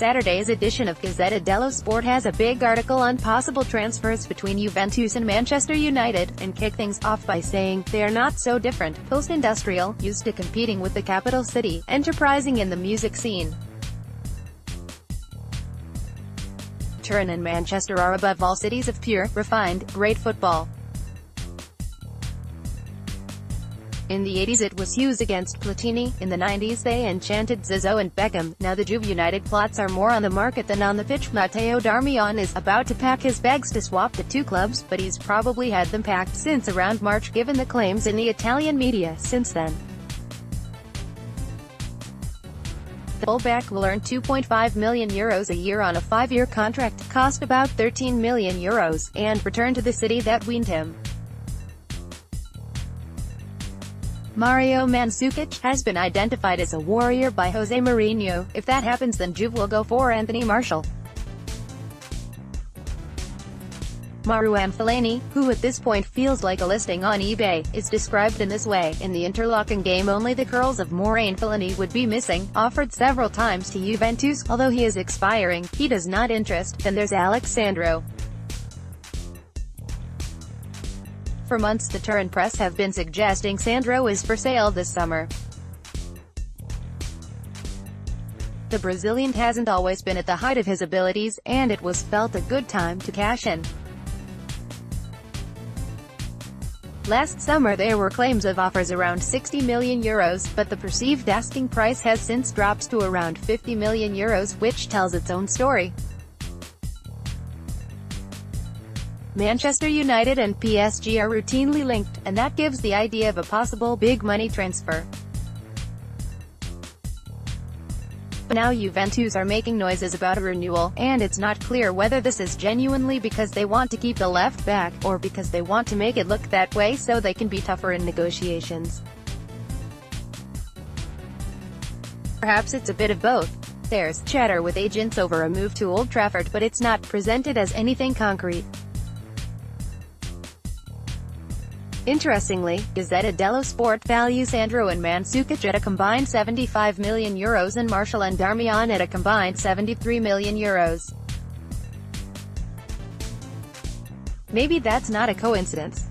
Saturday's edition of Gazzetta dello Sport has a big article on possible transfers between Juventus and Manchester United, and kick things off by saying, they are not so different, post-industrial, used to competing with the capital city, enterprising in the music scene. Turin and Manchester are above all cities of pure, refined, great football. In the 80s it was Hughes against Platini, in the 90s they enchanted Zizou and Beckham. Now the Juve-United plots are more on the market than on the pitch. Matteo Darmian is about to pack his bags to swap the two clubs, but he's probably had them packed since around March given the claims in the Italian media since then. The fullback will earn €2.5 million a year on a 5-year contract, cost about €13 million, and return to the city that weaned him. Mario Mandzukic has been identified as a warrior by Jose Mourinho. If that happens, then Juve will go for Anthony Martial. Marouane Fellaini, who at this point feels like a listing on eBay, is described in this way: in the interlocking game only the curls of Marouane Fellaini would be missing. Offered several times to Juventus, although he is expiring, he does not interest. Then there's Alex Sandro. For months the Turin press have been suggesting Sandro is for sale this summer. The Brazilian hasn't always been at the height of his abilities, and it was felt a good time to cash in. Last summer there were claims of offers around €60 million, but the perceived asking price has since dropped to around €50 million, which tells its own story. Manchester United and PSG are routinely linked, and that gives the idea of a possible big money transfer. But now Juventus are making noises about a renewal, and it's not clear whether this is genuinely because they want to keep the left back, or because they want to make it look that way so they can be tougher in negotiations. Perhaps it's a bit of both. There's chatter with agents over a move to Old Trafford, but it's not presented as anything concrete. Interestingly, Gazzetta dello Sport values Sandro and Mandzukic at a combined €75 million and Martial and Darmian at a combined €73 million. Maybe that's not a coincidence.